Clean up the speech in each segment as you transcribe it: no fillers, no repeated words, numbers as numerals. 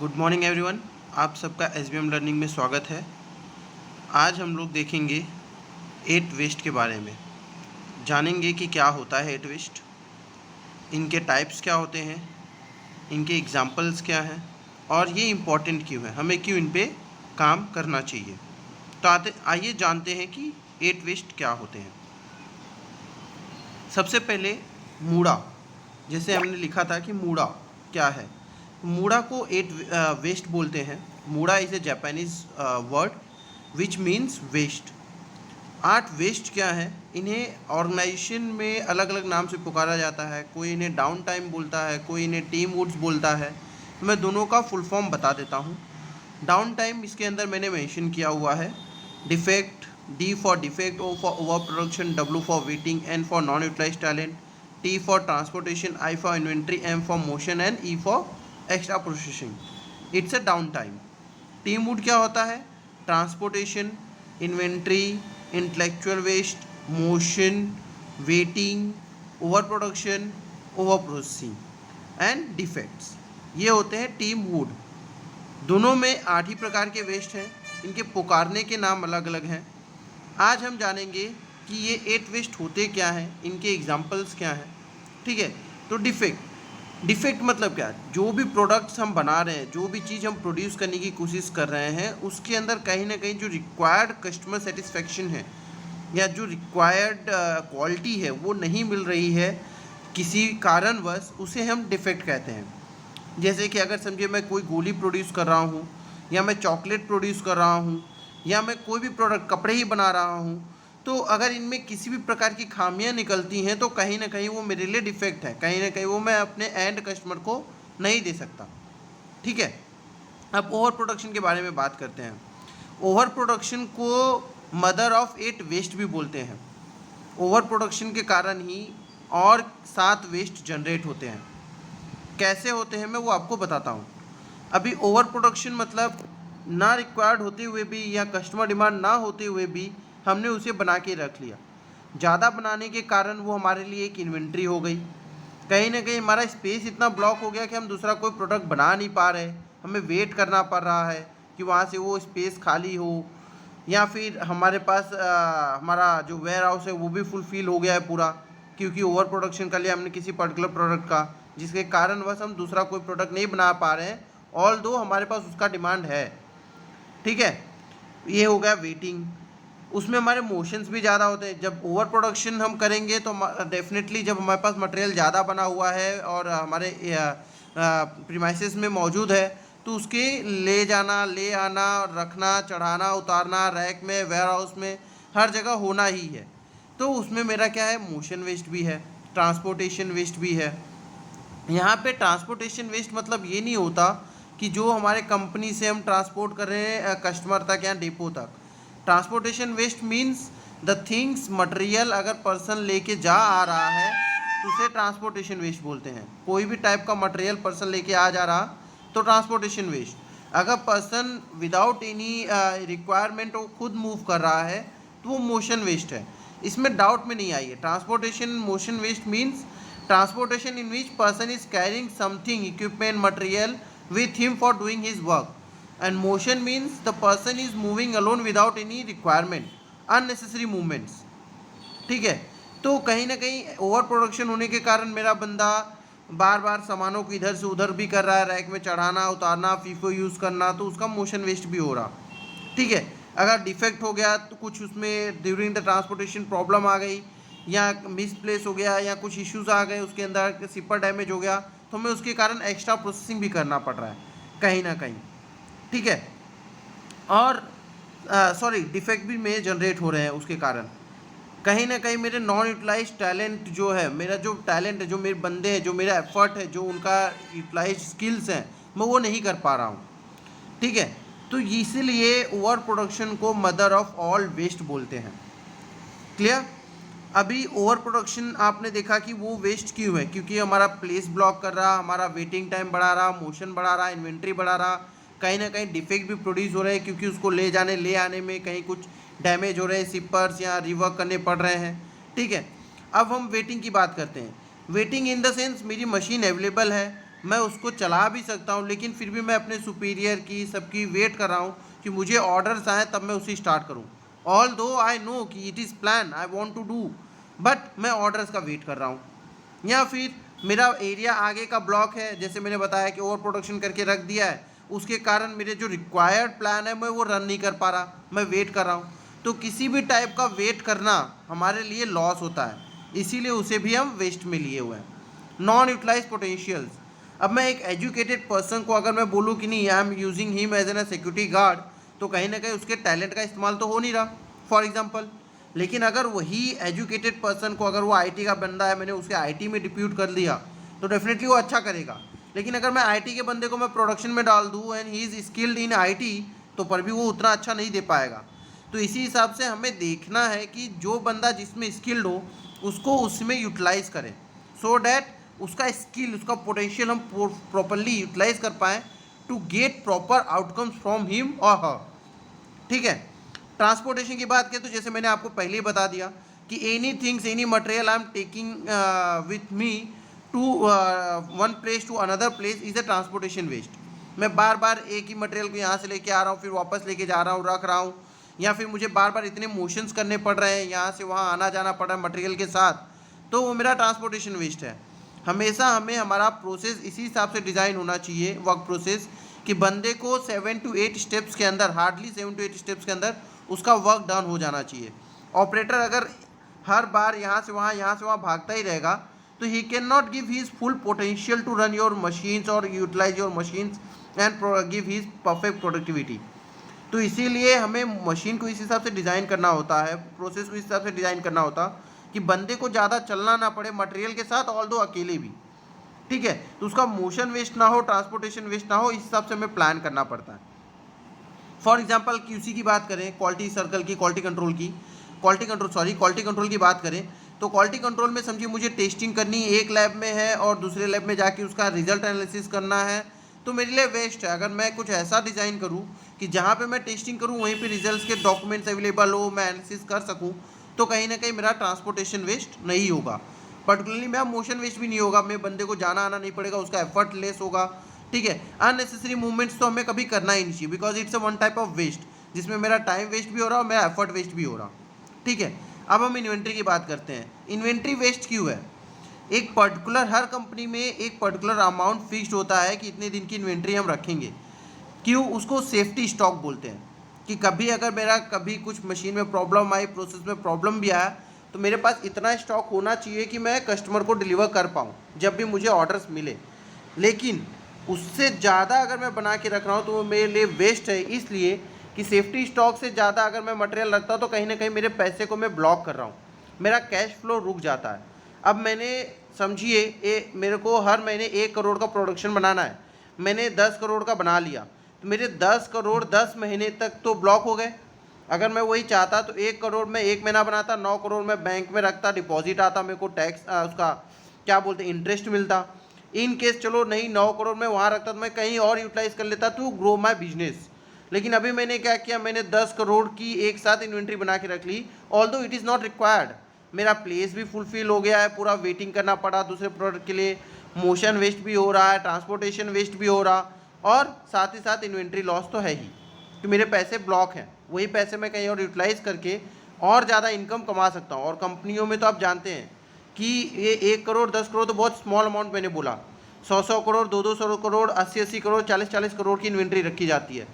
Good morning everyone. आप सबका SBM learning में स्वागत है। आज हम लोग देखेंगे एट वेस्ट के बारे में, जानेंगे कि क्या होता है एट वेस्ट, इनके टाइप्स क्या होते हैं, इनके एग्जाम्पल्स क्या हैं और ये इम्पॉर्टेंट क्यों है, हमें क्यों इन पे काम करना चाहिए। तो आइए जानते हैं कि एट वेस्ट क्या होते हैं। सबसे पहले मूड़ा, जैसे हमने लिखा था कि मूड़ा क्या है। मूड़ा को एट वेस्ट बोलते हैं। Muda is a Japanese word which means waste. आठ वेस्ट क्या है, इन्हें ऑर्गेनाइजेशन में अलग अलग नाम से पुकारा जाता है। कोई इन्हें डाउन टाइम बोलता है, कोई इन्हें टीम वुड्स बोलता है। तो मैं दोनों का फुल फॉर्म बता देता हूँ। डाउन टाइम इसके अंदर मैंने मेंशन किया हुआ है। Defect, D for defect, O for over production, W for waiting, N for non utilize talent, T for transportation, I for inventory, M for motion and E for extra processing. It's a down time. TIM वुड क्या होता है? Transportation, inventory, intellectual waste, motion, waiting, over production, over processing and defects, ये होते हैं team would. दोनों में 8 ही प्रकार के वेस्ट हैं। इनके पुकारने के नाम अलग अलग हैं। आज हम जानेंगे कि ये 8 वेस्ट होते क्या हैं, इनके एग्जाम्पल्स क्या हैं। ठीक है, तो डिफेक्ट मतलब क्या? जो भी प्रोडक्ट्स हम बना रहे हैं, जो भी चीज़ हम प्रोड्यूस करने की कोशिश कर रहे हैं, उसके अंदर कहीं ना कहीं जो रिक्वायर्ड कस्टमर सेटिस्फेक्शन है या जो रिक्वायर्ड क्वालिटी है वो नहीं मिल रही है किसी कारणवश, उसे हम डिफेक्ट कहते हैं। जैसे कि अगर समझिए मैं कोई गोली प्रोड्यूस कर रहा हूँ, या मैं चॉकलेट प्रोड्यूस कर रहा हूँ, या मैं कोई भी प्रोडक्ट कपड़े ही बना रहा हूँ, तो अगर इनमें किसी भी प्रकार की खामियां निकलती हैं तो कहीं ना कहीं वो मेरे लिए डिफेक्ट है, कहीं ना कहीं वो मैं अपने एंड कस्टमर को नहीं दे सकता। ठीक है, अब ओवर प्रोडक्शन के बारे में बात करते हैं। ओवर प्रोडक्शन को मदर ऑफ 8 वेस्ट भी बोलते हैं। ओवर प्रोडक्शन के कारण ही और 7 वेस्ट जनरेट होते हैं। कैसे होते हैं मैं वो आपको बताता हूँ। अभी ओवर प्रोडक्शन मतलब ना रिक्वायर्ड होते हुए भी या कस्टमर डिमांड ना होते हुए भी हमने उसे बना के रख लिया। ज़्यादा बनाने के कारण वो हमारे लिए एक इन्वेंट्री हो गई। कहीं ना कहीं हमारा स्पेस इतना ब्लॉक हो गया कि हम दूसरा कोई प्रोडक्ट बना नहीं पा रहे, हमें वेट करना पड़ रहा है कि वहाँ से वो स्पेस खाली हो, या फिर हमारे पास हमारा जो वेयर हाउस है वो भी फुलफिल हो गया है पूरा, क्योंकि ओवर प्रोडक्शन कर लिया हमने किसी पर्टिकुलर प्रोडक्ट का, जिसके कारण बस हम दूसरा कोई प्रोडक्ट नहीं बना पा रहे हैं, ऑल दो हमारे पास उसका डिमांड है। ठीक है, ये हो गया वेटिंग। उसमें हमारे मोशंस भी ज़्यादा होते हैं। जब ओवर प्रोडक्शन हम करेंगे तो डेफिनेटली जब हमारे पास मटेरियल ज़्यादा बना हुआ है और हमारे प्रीमाइसेस में मौजूद है, तो उसके ले जाना, ले आना, रखना, चढ़ाना, उतारना, रैक में, वेयर हाउस में, हर जगह होना ही है। तो उसमें मेरा क्या है, मोशन वेस्ट भी है, ट्रांसपोर्टेशन वेस्ट भी है। यहाँ पे ट्रांसपोर्टेशन वेस्ट मतलब ये नहीं होता कि जो हमारे कंपनी से हम ट्रांसपोर्ट कर रहे हैं कस्टमर तक या डिपो तक। Transportation waste means the things material अगर पर्सन लेके जा आ रहा है तो उसे ट्रांसपोर्टेशन वेस्ट बोलते हैं। कोई भी टाइप का मटेरियल पर्सन लेके आ जा रहा तो ट्रांसपोर्टेशन वेस्ट। अगर पर्सन विदाउट एनी रिक्वायरमेंट वो खुद मूव कर रहा है तो वो मोशन वेस्ट है। इसमें डाउट में नहीं आइए। Transportation motion waste means transportation in which person is carrying something, equipment, material with him for doing his work, and motion means the person is moving alone without any requirement, unnecessary movements। ठीक है, तो कहीं ना कहीं over production होने के कारण मेरा बंदा बार बार सामानों को इधर से उधर भी कर रहा है, रैक में चढ़ाना, उतारना, फीफो यूज़ करना, तो उसका मोशन वेस्ट भी हो रहा। ठीक है, अगर डिफेक्ट हो गया तो कुछ उसमें ड्यूरिंग द ट्रांसपोर्टेशन प्रॉब्लम आ गई, या मिसप्लेस हो गया, या कुछ इश्यूज आ गए उसके अंदर, सिपर डैमेज हो गया, तो हमें उसके कारण एक्स्ट्रा प्रोसेसिंग भी करना पड़ रहा है कहीं ना कहीं। ठीक है, और सॉरी डिफेक्ट भी मेरे जनरेट हो रहे हैं उसके कारण। कहीं ना कहीं मेरे नॉन यूटिलाइज टैलेंट जो है, मेरा जो टैलेंट है, जो मेरे बंदे हैं, जो मेरा एफर्ट है, जो उनका यूटिलाइज स्किल्स हैं, मैं वो नहीं कर पा रहा हूँ। ठीक है, तो इसीलिए ओवर प्रोडक्शन को मदर ऑफ ऑल वेस्ट बोलते हैं। क्लियर? अभी ओवर प्रोडक्शन आपने देखा कि वो वेस्ट क्यों है, क्योंकि हमारा प्लेस ब्लॉक कर रहा, हमारा वेटिंग टाइम बढ़ा रहा, मोशन बढ़ा रहा, इन्वेंट्री बढ़ा रहा, कहीं ना कहीं डिफेक्ट भी प्रोड्यूस हो रहे हैं क्योंकि उसको ले जाने ले आने में कहीं कुछ डैमेज हो रहे हैं, सिपर्स या रिवर्क करने पड़ रहे हैं। ठीक है, अब हम वेटिंग की बात करते हैं। वेटिंग इन द सेंस मेरी मशीन अवेलेबल है, मैं उसको चला भी सकता हूँ, लेकिन फिर भी मैं अपने सुपीरियर की सबकी वेट कर रहा हूँ कि मुझे ऑर्डर्स आएँ तब मैं उसे स्टार्ट करूँ। ऑल दो आई नो कि it is plan I want to do, but मैं ऑर्डर्स का वेट कर रहा हूँ। या फिर मेरा एरिया आगे का ब्लॉक है, जैसे मैंने बताया कि ओवर प्रोडक्शन करके रख दिया है, उसके कारण मेरे जो रिक्वायर्ड प्लान है मैं वो रन नहीं कर पा रहा, मैं वेट कर रहा हूँ। तो किसी भी टाइप का वेट करना हमारे लिए लॉस होता है, इसीलिए उसे भी हम वेस्ट में लिए हुए हैं। नॉन यूटिलाइज पोटेंशियल्स, अब मैं एक एजुकेटेड पर्सन को अगर मैं बोलूँ कि नहीं I am using him as an security guard, तो कहीं ना कहीं उसके टैलेंट का इस्तेमाल तो हो नहीं रहा, फॉर एग्जाम्पल। लेकिन अगर वही एजुकेटेड पर्सन को, अगर वो आईटी का बंदा है, मैंने उसके आईटी में डिप्यूट कर दिया, तो डेफिनेटली वो अच्छा करेगा। लेकिन अगर मैं आईटी के बंदे को मैं प्रोडक्शन में डाल दूँ and he is skilled in IT, तो पर भी वो उतना अच्छा नहीं दे पाएगा। तो इसी हिसाब से हमें देखना है कि जो बंदा जिसमें स्किल्ड हो उसको उसमें यूटिलाइज करें, सो डैट उसका स्किल, उसका पोटेंशियल हम प्रॉपरली यूटिलाइज कर पाएँ to get proper outcomes from him और हर। ठीक है। ट्रांसपोर्टेशन की बात करें तो जैसे मैंने आपको पहले ही बता दिया कि any things, any material I am taking with me to one place to another place is a transportation waste. मैं बार बार एक ही मटेरियल को यहाँ से लेके आ रहा हूँ, फिर वापस लेके जा रहा हूँ, रख रहा हूँ, या फिर मुझे बार बार इतने मोशंस करने पड़ रहे हैं, यहाँ से वहाँ आना जाना पड़ रहा है मटेरियल के साथ, तो वो मेरा ट्रांसपोर्टेशन वेस्ट है। हमेशा हमें हमारा प्रोसेस इसी हिसाब से डिज़ाइन होना चाहिए, वर्क प्रोसेस, कि बंदे को 7 to 8 स्टेप्स के अंदर, हार्डली 7 to 8 स्टेप्स के अंदर उसका वर्क डन हो जाना चाहिए। ऑपरेटर अगर हर बार यहाँ से वहाँ भागता ही रहेगा, तो he can not give his full potential to run your machines और utilise your machines and give his perfect productivity. तो इसीलिए हमें मशीन को इस हिसाब से डिज़ाइन करना होता है, प्रोसेस को इस हिसाब से डिज़ाइन करना होता कि बंदे को ज़्यादा चलना ना पड़े मटेरियल के साथ, ऑल दो अकेले भी। ठीक है। तो उसका मोशन वेस्ट ना हो, ट्रांसपोर्टेशन वेस्ट ना हो, इस हिसाब से हमें प्लान करना पड़ता है। फॉर एग्जांपल क्यूसी की बात करें, क्वालिटी सर्कल की, क्वालिटी कंट्रोल की बात करें, तो क्वालिटी कंट्रोल में समझिए मुझे टेस्टिंग करनी एक लैब में है और दूसरे लैब में जाके उसका रिजल्ट एनालिसिस करना है, तो मेरे लिए वेस्ट है। अगर मैं कुछ ऐसा डिज़ाइन करूँ कि जहाँ पे मैं टेस्टिंग करूँ वहीं पे रिजल्ट्स के डॉक्यूमेंट्स अवेलेबल हो, मैं एनालिसिस कर सकूँ, तो कहीं ना कहीं मेरा ट्रांसपोर्टेशन वेस्ट नहीं होगा। पर्टिकुलरली मेरा मोशन वेस्ट भी नहीं होगा, मेरे बंदे को जाना आना नहीं पड़ेगा, उसका एफर्ट लेस होगा। ठीक है। अननेसेसरी मूवमेंट्स तो हमें कभी करना ही नहीं चाहिए, because it's a one type of waste, जिसमें मेरा टाइम वेस्ट भी हो रहा है और मेरा एफर्ट वेस्ट भी हो रहा। ठीक है। अब हम इन्वेंट्री की बात करते हैं। इन्वेंट्री वेस्ट क्यों है? एक पर्टिकुलर, हर कंपनी में एक पर्टिकुलर अमाउंट फिक्स्ड होता है कि इतने दिन की इन्वेंट्री हम रखेंगे। क्यों? उसको सेफ्टी स्टॉक बोलते हैं, कि कभी अगर मेरा कभी कुछ मशीन में प्रॉब्लम आई, प्रोसेस में प्रॉब्लम भी आया, तो मेरे पास इतना स्टॉक होना चाहिए कि मैं कस्टमर को डिलीवर कर पाऊँ जब भी मुझे ऑर्डर्स मिले। लेकिन उससे ज़्यादा अगर मैं बना के रख रहा हूँ तो वो मेरे लिए वेस्ट है, इसलिए कि सेफ्टी स्टॉक से ज़्यादा अगर मैं मटेरियल रखता हूँ तो कहीं ना कहीं मेरे पैसे को मैं ब्लॉक कर रहा हूँ, मेरा कैश फ्लो रुक जाता है। अब मैंने, समझिए मेरे को हर महीने 1 करोड़ का प्रोडक्शन बनाना है, मैंने 10 करोड़ का बना लिया, तो मेरे 10 करोड़ 10 महीने तक तो ब्लॉक हो गए। अगर मैं वही चाहता तो 1 करोड़ में 1 महीना बनाता, 9 करोड़ में बैंक में रखता, डिपॉजिट आता, मेरे को टैक्स उसका क्या बोलते इंटरेस्ट मिलता। इन केस चलो नहीं 9 करोड़ में वहाँ रखता तो मैं कहीं और यूटिलाइज कर लेता टू ग्रो माई बिजनेस। लेकिन अभी मैंने क्या किया, मैंने 10 करोड़ की एक साथ इन्वेंट्री बना के रख ली, although it is not required. मेरा प्लेस भी फुलफिल हो गया है, पूरा वेटिंग करना पड़ा दूसरे प्रोडक्ट के लिए, मोशन वेस्ट भी हो रहा है, ट्रांसपोर्टेशन वेस्ट भी हो रहा, और साथ ही साथ इन्वेंट्री लॉस तो है ही कि मेरे पैसे ब्लॉक हैं। वही पैसे मैं कहीं और यूटिलाइज करके और ज़्यादा इनकम कमा सकता हूँ। और कंपनियों में तो आप जानते हैं कि ये 1 करोड़ 10 करोड़ तो बहुत स्मॉल अमाउंट मैंने बोला, 100 करोड़ 200 करोड़ 80 करोड़ 40 करोड़ की इन्वेंट्री रखी जाती है।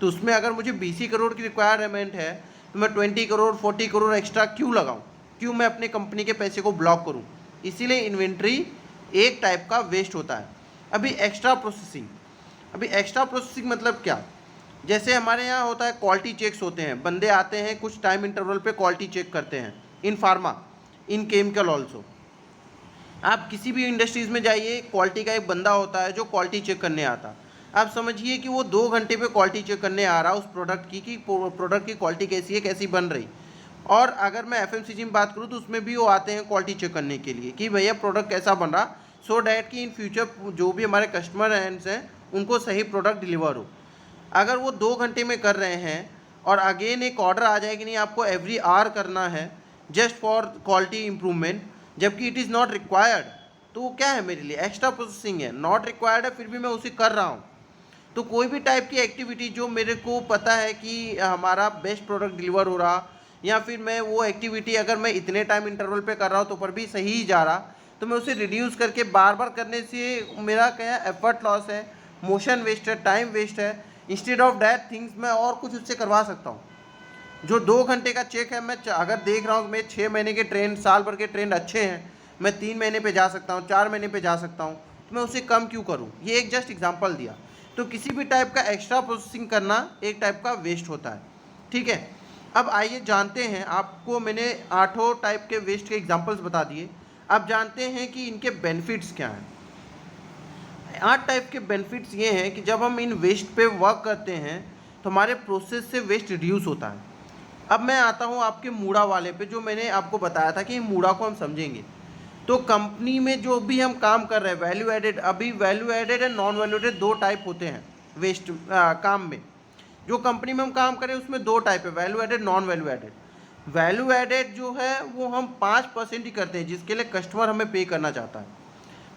तो उसमें अगर मुझे 20 करोड़ की रिक्वायरमेंट है तो मैं 20 करोड़ 40 करोड़ एक्स्ट्रा क्यों लगाऊं? क्यों मैं अपने कंपनी के पैसे को ब्लॉक करूं? इसीलिए इन्वेंट्री एक टाइप का वेस्ट होता है। अभी एक्स्ट्रा प्रोसेसिंग मतलब क्या? जैसे हमारे यहाँ होता है क्वालिटी चेक्स होते हैं, बंदे आते हैं कुछ टाइम इंटरवल पे क्वालिटी चेक करते हैं, इन फार्मा, इन केमिकल ऑल्सो। आप किसी भी इंडस्ट्रीज़ में जाइए, क्वालिटी का एक बंदा होता है जो क्वालिटी चेक करने आता। आप समझिए कि वो 2 घंटे पे क्वालिटी चेक करने आ रहा उस प्रोडक्ट की, कि प्रोडक्ट की क्वालिटी कैसी है, कैसी बन रही। और अगर मैं एफएमसीजी में बात करूँ तो उसमें भी वो आते हैं क्वालिटी चेक करने के लिए कि भैया प्रोडक्ट कैसा बन रहा, सो डैट कि इन फ्यूचर जो भी हमारे कस्टमर हैं उनको सही प्रोडक्ट डिलीवर हो। अगर वो 2 घंटे में कर रहे हैं और अगेन एक ऑर्डर आ जाए कि नहीं आपको एवरी आवर करना है जस्ट फॉर क्वालिटी इम्प्रूवमेंट, जबकि इट इज़ नॉट रिक्वायर्ड, तो वो क्या है मेरे लिए, एक्स्ट्रा प्रोसेसिंग है, नॉट रिक्वायर्ड है, फिर भी मैं उसे कर रहा हूँ। तो कोई भी टाइप की एक्टिविटी जो मेरे को पता है कि हमारा बेस्ट प्रोडक्ट डिलीवर हो रहा, या फिर मैं वो एक्टिविटी अगर मैं इतने टाइम इंटरवल पे कर रहा हूँ तो पर भी सही ही जा रहा, तो मैं उसे रिड्यूस करके बार बार करने से मेरा क्या है, एफर्ट लॉस है, मोशन वेस्ट है, टाइम वेस्ट है। इंस्टेड ऑफ दैट थिंग्स मैं और कुछ उससे करवा सकता हूँ। जो 2 घंटे का चेक है, मैं अगर देख रहा हूँ मैं 6 महीने के ट्रेंड, साल भर के ट्रेंड अच्छे हैं, मैं 3 महीने पे जा सकता हूँ, 4 महीने पे जा सकता हूँ, तो मैं उसे कम क्यों करूँ। ये एक जस्ट एग्जांपल दिया। तो किसी भी टाइप का एक्स्ट्रा प्रोसेसिंग करना एक टाइप का वेस्ट होता है, ठीक है। अब आइए जानते हैं, आपको मैंने 8 टाइप के वेस्ट के एग्जाम्पल्स बता दिए। अब जानते हैं कि इनके बेनिफिट्स क्या हैं। 8 टाइप के बेनिफिट्स ये हैं कि जब हम इन वेस्ट पे वर्क करते हैं तो हमारे प्रोसेस से वेस्ट रिड्यूस होता है। अब मैं आता हूँ आपके मूड़ा वाले पे, जो मैंने आपको बताया था कि मूड़ा को हम समझेंगे। तो कंपनी में जो भी हम काम कर रहे हैं वैल्यू एडेड, अभी value added and non value added 2 type होते हैं वेस्ट काम में। जो कंपनी में हम काम करें उसमें 2 टाइप है, value added, non value added. Value added जो है वो हम 5% ही करते हैं जिसके लिए कस्टमर हमें पे करना चाहता है।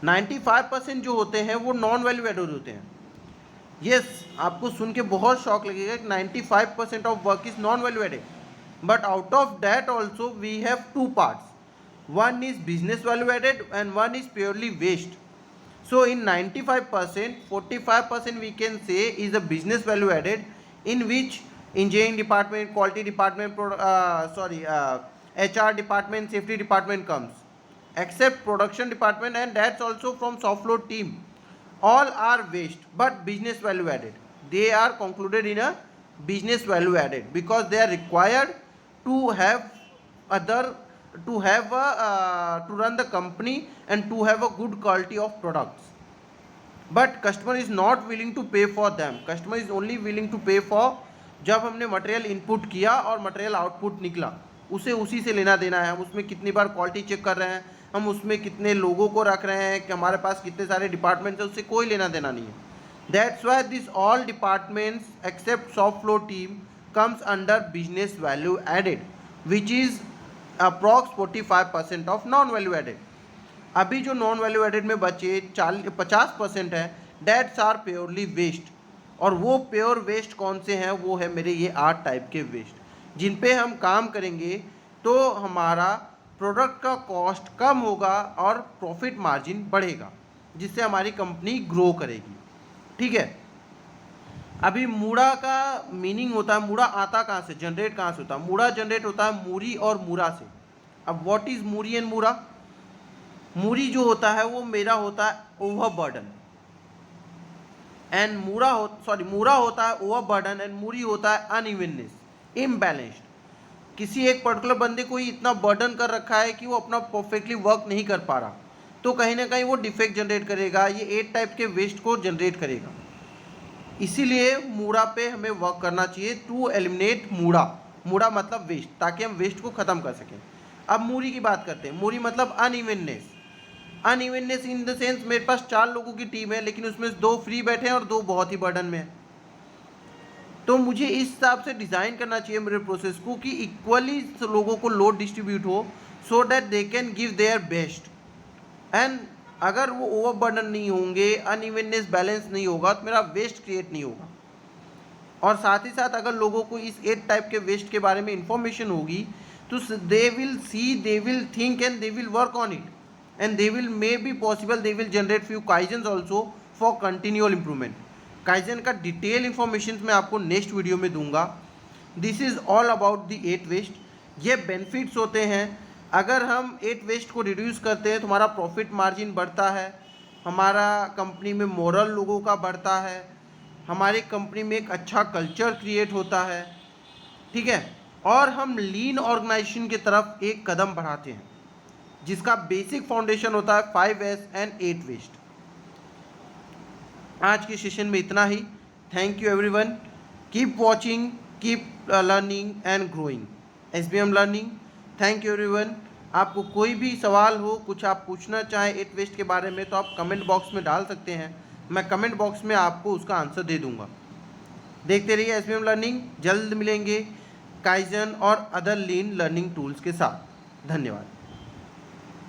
95% जो होते हैं वो नॉन वैल्यू एडेड होते हैं। यस, आपको सुन के बहुत शॉक लगेगा कि 95% of work is non value added, but out of that also we have 2 parts. One is business value added and one is purely waste. So in 95%, 45% we can say is a business value added, in which engineering department, quality department, HR department, safety department comes, except production department, and that's also from soft load team. All are waste but business value added. They are concluded in a business value added because they are required to have other, to have a, to run the company and to have a good quality of products. But customer is not willing to pay for them. Customer is only willing to pay for जब हमने material input किया और material output निकला, उसे उसी से लेना देना है। हम उसमें कितनी बार क्वालिटी चेक कर रहे हैं, हम उसमें कितने लोगों को रख रहे हैं, कि हमारे पास कितने सारे डिपार्टमेंट्स हैं, उससे कोई लेना देना नहीं है। That's why this all departments except soft flow team comes under business value added, which is approx 45% of non value added. अभी जो नॉन वैल्यू एडेड में बचे 50% है, डेट्स आर प्योरली वेस्ट। और वो प्योर वेस्ट कौन से हैं, वो है मेरे ये 8 टाइप के वेस्ट, जिन पे हम काम करेंगे तो हमारा प्रोडक्ट का कॉस्ट कम होगा और प्रॉफिट मार्जिन बढ़ेगा, जिससे हमारी कंपनी ग्रो करेगी, ठीक है। अभी मूड़ा का मीनिंग होता है, मूड़ा आता कहाँ से, जनरेट कहाँ से होता है। मूड़ा जनरेट होता है मूरी और मूरा से। अब व्हाट इज मूरी एंड मूरा। मूरी जो होता है वो मेरा होता है ओवरबर्डन, एंड मूरा होता है ओवरबर्डन, एंड मूरी होता है अनइवननेस, इम्बैलेंस्ड। किसी एक पर्टिकुलर बंदे को ही इतना बर्डन कर रखा है कि वो अपना परफेक्टली वर्क नहीं कर पा रहा, तो कहीं ना कहीं वो डिफेक्ट जनरेट करेगा, ये 8 टाइप के वेस्ट को जनरेट करेगा। इसीलिए मूड़ा पे हमें वर्क करना चाहिए टू एलिमिनेट मूड़ा। मूड़ा मतलब वेस्ट, ताकि हम वेस्ट को ख़त्म कर सकें। अब मूरी की बात करते हैं। मूरी मतलब unevenness. Unevenness in the sense मेरे पास 4 लोगों की टीम है, लेकिन उसमें 2 फ्री बैठे हैं और 2 बहुत ही बर्डन में हैं। तो मुझे इस हिसाब से डिज़ाइन करना चाहिए मेरे प्रोसेस को कि इक्वली लोगों को लोड डिस्ट्रीब्यूट हो, so that they can give their best. And अगर वो ओवरबर्डन नहीं होंगे, अनइवननेस बैलेंस नहीं होगा, तो मेरा वेस्ट क्रिएट नहीं होगा। और साथ ही साथ अगर लोगों को इस 8 टाइप के वेस्ट के बारे में इंफॉर्मेशन होगी, तो they will see, they will think and they will work on it, and they will maybe possible they will generate few kaizens also for continual improvement. Kaizen का detail information मैं आपको next video में दूंगा। This is all about the 8 waste. ये benefits होते हैं। अगर हम 8 वेस्ट को रिड्यूस करते हैं तो हमारा प्रॉफिट मार्जिन बढ़ता है, हमारा कंपनी में मोरल लोगों का बढ़ता है, हमारी कंपनी में एक अच्छा कल्चर क्रिएट होता है, ठीक है। और हम लीन ऑर्गेनाइजेशन की तरफ एक कदम बढ़ाते हैं, जिसका बेसिक फाउंडेशन होता है 5S एंड 8 वेस्ट। आज के सेशन में इतना ही। Thank you everyone. Keep watching, keep learning and growing SBM लर्निंग। Thank you everyone. आपको कोई भी सवाल हो, कुछ आप पूछना चाहें 8 वेस्ट के बारे में, तो आप कमेंट बॉक्स में डाल सकते हैं। मैं कमेंट बॉक्स में आपको उसका आंसर दे दूंगा। देखते रहिए SBM लर्निंग। जल्द मिलेंगे काइजन और अदर लीन लर्निंग टूल्स के साथ। धन्यवाद।